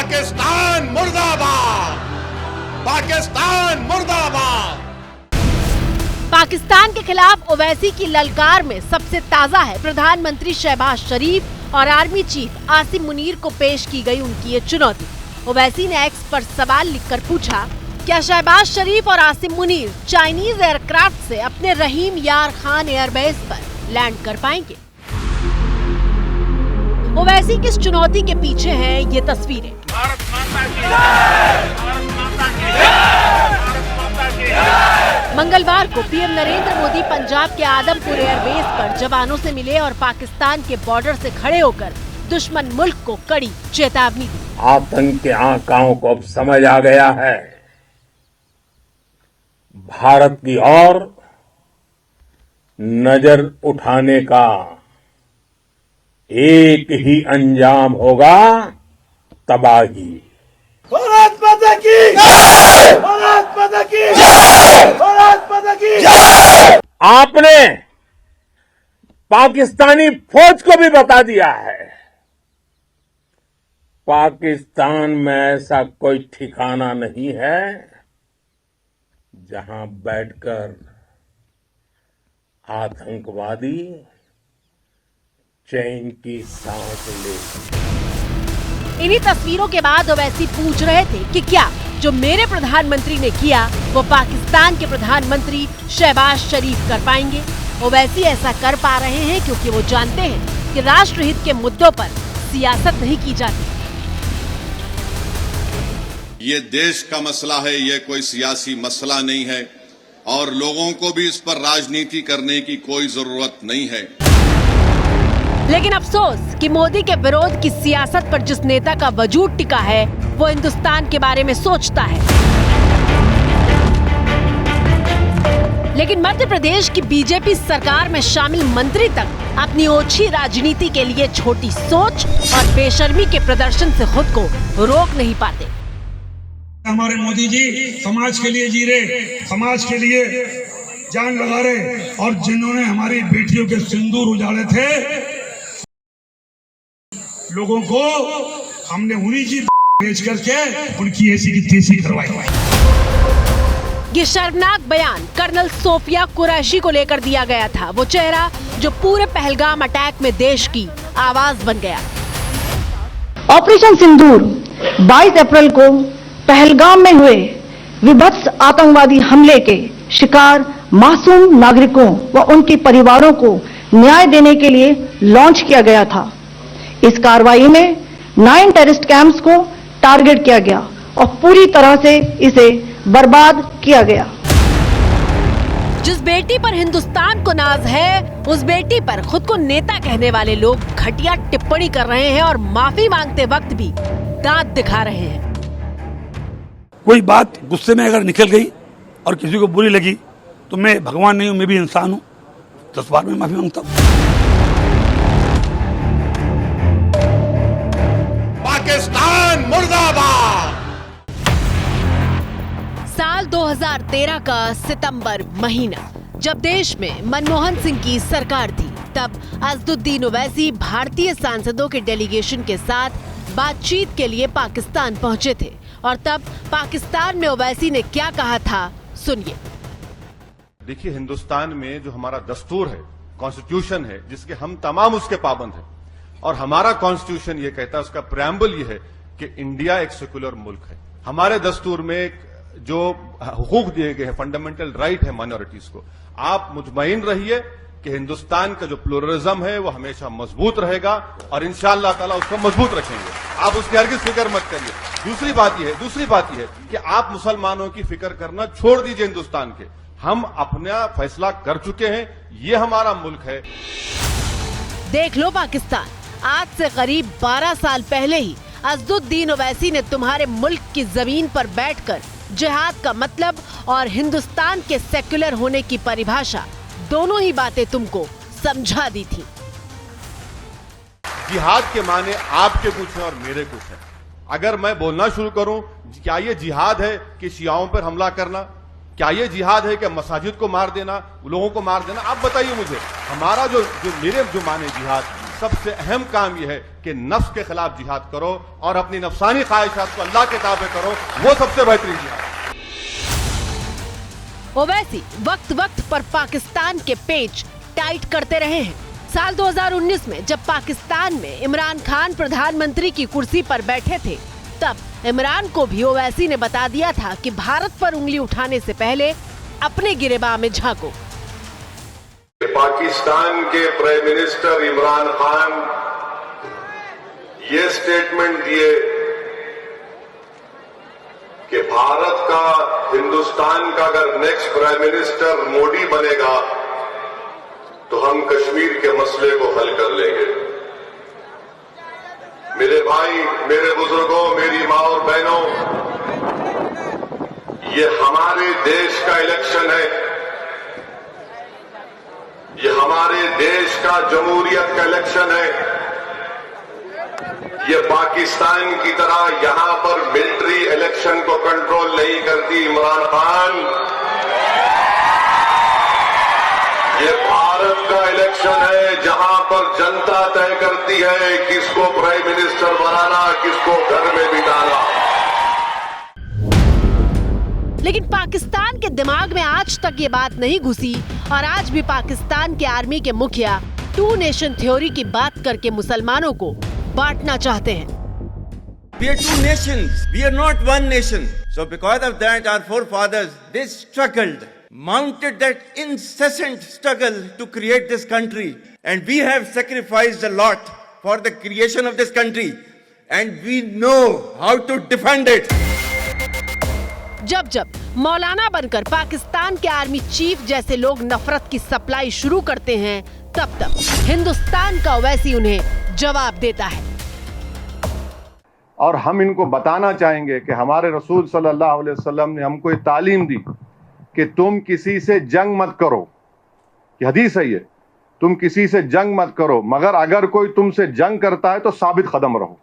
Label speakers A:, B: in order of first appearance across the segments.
A: पाकिस्तान मुर्दाबाद, पाकिस्तान मुर्दाबाद।
B: पाकिस्तान के खिलाफ ओवैसी की ललकार में सबसे ताजा है प्रधानमंत्री शहबाज शरीफ और आर्मी चीफ आसिम मुनीर को पेश की गई उनकी ये चुनौती। ओवैसी ने एक्स पर सवाल लिखकर पूछा, क्या शहबाज शरीफ और आसिम मुनीर चाइनीज एयरक्राफ्ट से अपने रहीम यार खान एयरबेस पर लैंड कर पाएंगे? ओवैसी की इस चुनौती के पीछे हैं ये तस्वीरें।
C: भारत माता की जय, भारत माता की जय, भारत माता की जय।
B: मंगलवार को पीएम नरेंद्र मोदी पंजाब के आदमपुर एयरबेस पर जवानों से मिले और पाकिस्तान के बॉर्डर से खड़े होकर दुश्मन मुल्क को कड़ी चेतावनी दी।
D: आतंक के आकाओं को अब समझ आ गया है, भारत की ओर नजर उठाने का एक ही अंजाम होगा, तबाही।
C: भारत माता की जय, भारत माता की जय, भारत माता की जय।
D: आपने पाकिस्तानी फौज को भी बता दिया है, पाकिस्तान में ऐसा कोई ठिकाना नहीं है जहां बैठकर आतंकवादी चैन की सांस ले।
B: इन्हीं तस्वीरों के बाद ओवैसी पूछ रहे थे कि क्या जो मेरे प्रधानमंत्री ने किया वो पाकिस्तान के प्रधानमंत्री शहबाज शरीफ कर पाएंगे? ओवैसी ऐसा कर पा रहे हैं क्योंकि वो जानते हैं कि राष्ट्रहित के मुद्दों पर सियासत नहीं की जाती।
E: ये देश का मसला है, ये कोई सियासी मसला नहीं है और लोगों को भी इस पर राजनीति करने की कोई जरूरत नहीं है।
B: लेकिन अफसोस कि मोदी के विरोध की सियासत पर जिस नेता का वजूद टिका है वो हिंदुस्तान के बारे में सोचता है। लेकिन मध्य प्रदेश की बीजेपी सरकार में शामिल मंत्री तक अपनी ओछी राजनीति के लिए छोटी सोच और बेशर्मी के प्रदर्शन से खुद को रोक नहीं पाते।
F: हमारे मोदी जी समाज के लिए जी रहे, समाज के लिए जान लगा रहे, और जिन्होंने हमारी बेटियों के सिंदूर उजाड़े थे, लोगों को हमने उन्हीं जी बेच करके उनकी ऐसी की तैसी करवाई।
B: ये शर्मनाक बयान कर्नल सोफिया कुरैशी को लेकर दिया गया था, वो चेहरा जो पूरे पहलगाम अटैक में देश की आवाज बन गया।
G: ऑपरेशन सिंदूर 22 अप्रैल को पहलगाम में हुए विभत्स आतंकवादी हमले के शिकार मासूम नागरिकों व उनके परिवारों को न्याय देने के लिए लॉन्च किया गया था। इस कार्रवाई में 9 टेररिस्ट कैंप्स को टारगेट किया गया और पूरी तरह से इसे बर्बाद किया गया।
B: जिस बेटी पर हिंदुस्तान को नाज है, उस बेटी पर खुद को नेता कहने वाले लोग घटिया टिप्पणी कर रहे हैं और माफी मांगते वक्त भी दांत दिखा रहे हैं।
F: कोई बात गुस्से में अगर निकल गई और किसी को बुरी लगी तो मैं भगवान नहीं हूं, मैं भी इंसान हूं, 10 बार में माफी मांगता हूं।
A: पाकिस्तान मुर्दाबाद।
B: साल 2013 का सितंबर महीना, जब देश में मनमोहन सिंह की सरकार थी, तब असदुद्दीन ओवैसी भारतीय सांसदों के डेलीगेशन के साथ बातचीत के लिए पाकिस्तान पहुंचे थे। और तब पाकिस्तान में ओवैसी ने क्या कहा था, सुनिए।
H: देखिए, हिंदुस्तान में जो हमारा दस्तूर है, कॉन्स्टिट्यूशन है, जिसके हम तमाम उसके पाबंद हैं, और हमारा कॉन्स्टिट्यूशन ये कहता है, उसका प्रेम्बल ये है कि इंडिया एक सेक्युलर मुल्क है। हमारे दस्तूर में जो हुकूक दिए गए हैं, फंडामेंटल राइट है माइनॉरिटीज को। आप मुतमईन रहिए कि हिंदुस्तान का जो प्लुरलिज्म है वो हमेशा मजबूत रहेगा और इंशाअल्लाह ताला उसको मजबूत रखेंगे। आप उसकी हरगिज़ फिक्र मत करिए। दूसरी बात यह है कि आप मुसलमानों की फिक्र करना छोड़ दीजिए हिंदुस्तान के। हम अपना फैसला कर चुके हैं, ये हमारा मुल्क है।
B: देख लो पाकिस्तान, आज से करीब 12 साल पहले ही असदुद्दीन ओवैसी ने तुम्हारे मुल्क की जमीन पर बैठकर जिहाद का मतलब और हिंदुस्तान के सेक्युलर होने की परिभाषा, दोनों ही बातें तुमको समझा दी थी।
H: जिहाद के माने आपके कुछ हैं और मेरे कुछ हैं। अगर मैं बोलना शुरू करूं, क्या ये जिहाद है कि शियाओं पर हमला करना? क्या ये जिहाद है कि मसाजिद को मार देना, लोगों को मार देना? आप बताइए मुझे। हमारा जो मेरे जो माने जिहाद, सबसे अहम काम यह है कि नफ्स के खिलाफ जिहाद करो और अपनी नफ्सानी ख्वाहिशात को अल्लाह के ताबे करो, वो सबसे बेहतरीन जिहाद।
B: ओवैसी वक्त वक्त पर पाकिस्तान के पेच टाइट करते रहे हैं। साल 2019 में जब पाकिस्तान में इमरान खान प्रधानमंत्री की कुर्सी पर बैठे थे, तब इमरान को भी ओवैसी ने बता दिया था कि भारत पर उंगली उठाने से पहले अपने गिरेबान में झांको।
E: पाकिस्तान के प्राइम मिनिस्टर इमरान खान ये स्टेटमेंट दिए कि भारत का, हिंदुस्तान का अगर नेक्स्ट प्राइम मिनिस्टर मोदी बनेगा तो हम कश्मीर के मसले को हल कर लेंगे। मेरे भाई, मेरे बुजुर्गों, मेरी माँ और बहनों, ये हमारे देश का इलेक्शन है, ये हमारे देश का जमहूरियत का इलेक्शन है। ये पाकिस्तान की तरह यहां पर मिलिट्री इलेक्शन को कंट्रोल नहीं करती इमरान खान। ये भारत का इलेक्शन है जहां पर जनता तय करती है किसको प्राइम मिनिस्टर बनाना, किसको घर में बिठाना।
B: लेकिन पाकिस्तान के दिमाग में आज तक ये बात नहीं घुसी और आज भी पाकिस्तान के आर्मी के मुखिया 2 नेशन थ्योरी की बात करके मुसलमानों को बांटना चाहते हैं।
I: We are 2 nations. We are not 1 nation. So because of that, our forefathers, they struggled, mounted that incessant struggle to create this country. And we have sacrificed a lot for the creation of this country. And we know how to defend it.
B: जब जब मौलाना बनकर पाकिस्तान के army chief जैसे लोग नफरत की supply शुरू करते हैं, तब तब हिंदुस्तान का ओवैसी उन्हें जवाब देता है।
H: और हम इनको बताना चाहेंगे कि हमारे रसूल सल्लल्लाहु अलैहि वसल्लम ने हमको ये तालीम दी कि तुम किसी से जंग मत करो। ये हदीस है, ये तुम किसी से जंग मत करो, मगर अगर कोई तुमसे जंग करता है तो साबित कदम रहो।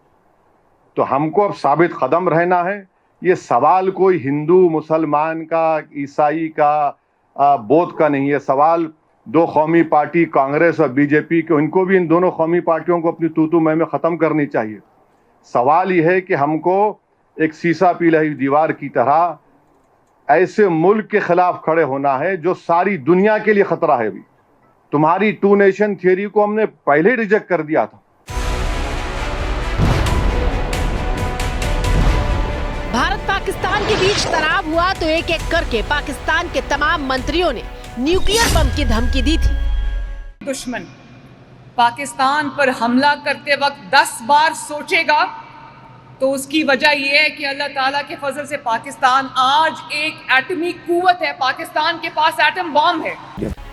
H: तो हमको अब साबित कदम रहना है। ये सवाल कोई हिंदू मुसलमान का, ईसाई का, बौद्ध का नहीं है। सवाल 2 कौमी पार्टी कांग्रेस और बीजेपी के, इनको भी इन दोनों कौमी पार्टियों को अपनी तू मैं में ख़त्म करनी चाहिए। सवाल यह है कि हमको एक शीशा पी रही दीवार की तरह ऐसे मुल्क के खिलाफ खड़े होना है जो सारी दुनिया के लिए खतरा है। अभी तुम्हारी 2 नेशन थियरी को हमने पहले रिजेक्ट कर दिया था।
B: भारत पाकिस्तान के बीच तनाव हुआ तो एक एक करके पाकिस्तान के तमाम मंत्रियों ने न्यूक्लियर बम की धमकी दी थी।
J: दुश्मन पाकिस्तान पर हमला करते वक्त 10 बार सोचेगा तो उसकी वजह यह है कि अल्लाह ताला के फजल से पाकिस्तान आज एक एटमी कुव्वत है, पाकिस्तान के पास एटम बम है।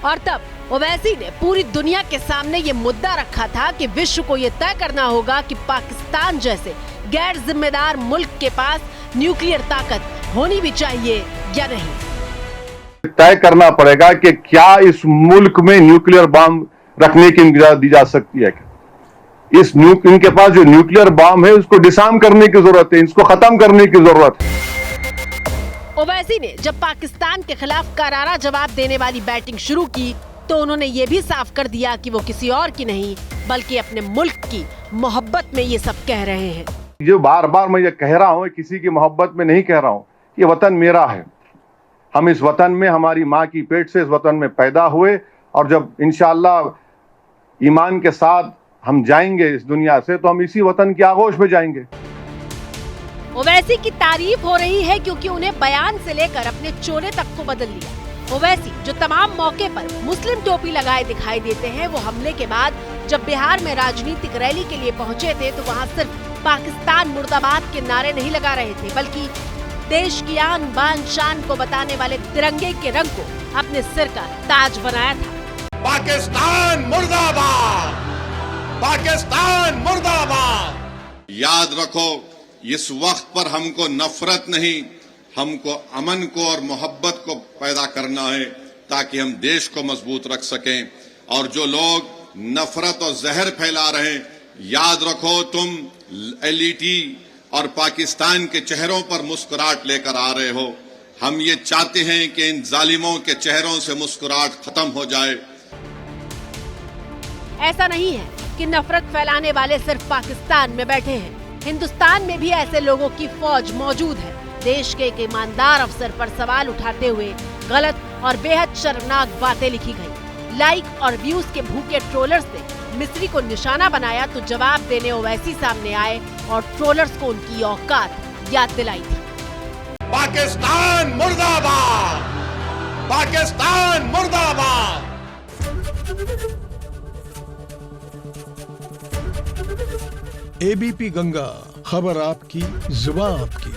B: और तब ओवैसी ने पूरी दुनिया के सामने ये मुद्दा रखा था कि विश्व को ये तय करना होगा कि पाकिस्तान जैसे गैर जिम्मेदार मुल्क के पास न्यूक्लियर ताकत होनी भी चाहिए या नहीं।
H: तय करना पड़ेगा कि क्या इस मुल्क में न्यूक्लियर बम रखने की इजाजत दी जा सकती है। इनके पास जो न्यूक्लियर बम है उसको डिसआर्म करने की जरूरत है, इसको खत्म करने की जरूरत है।
B: ओवैसी ने जब पाकिस्तान के खिलाफ करारा जवाब देने वाली बैटिंग शुरू की तो उन्होंने ये भी साफ कर दिया कि वो किसी और की नहीं बल्कि अपने मुल्क की मोहब्बत में ये सब कह रहे हैं।
H: जो बार बार मैं ये कह रहा हूँ, किसी की मोहब्बत में नहीं कह रहा हूँ। ये वतन मेरा है, हम इस वतन में, हमारी माँ की पेट से इस वतन में पैदा हुए और जब इंशाअल्लाह ईमान के साथ हम जाएंगे इस दुनिया से तो हम इसी वतन की आगोश में जाएंगे।
B: ओवैसी की तारीफ हो रही है क्योंकि उन्हें बयान से लेकर अपने चोले तक को बदल लिया। ओवैसी जो तमाम मौके पर मुस्लिम टोपी लगाए दिखाई देते हैं, वो हमले के बाद जब बिहार में राजनीतिक रैली के लिए पहुंचे थे तो वहां सिर्फ पाकिस्तान मुर्दाबाद के नारे नहीं लगा रहे थे बल्कि देश की आन बान शान को बताने वाले तिरंगे के रंग को अपने सिर का ताज बनाया था।
A: पाकिस्तान मुर्दाबाद, पाकिस्तान मुर्दाबाद।
E: याद रखो, इस वक्त पर हमको नफरत नहीं, हमको अमन को और मोहब्बत को पैदा करना है ताकि हम देश को मजबूत रख सकें। और जो लोग नफरत और जहर फैला रहे हैं, याद रखो तुम एलईटी और पाकिस्तान के चेहरों पर मुस्कुराहट लेकर आ रहे हो। हम ये चाहते हैं कि इन जालिमों के चेहरों से मुस्कुराहट खत्म हो जाए।
B: ऐसा नहीं है कि नफरत फैलाने वाले सिर्फ पाकिस्तान में बैठे हैं। हिंदुस्तान में भी ऐसे लोगों की फौज मौजूद है। देश के एक ईमानदार अफसर पर सवाल उठाते हुए गलत और बेहद शर्मनाक बातें लिखी गई। लाइक और व्यूज के भूखे ट्रोलर्स ने मिस्री को निशाना बनाया तो जवाब देने ओवैसी सामने आए और ट्रोलर्स को उनकी औकात याद दिलाई थी।
A: पाकिस्तान मुर्दाबाद, पाकिस्तान मुर्दाबाद।
C: एबीपी गंगा, खबर आपकी, जुबान आपकी।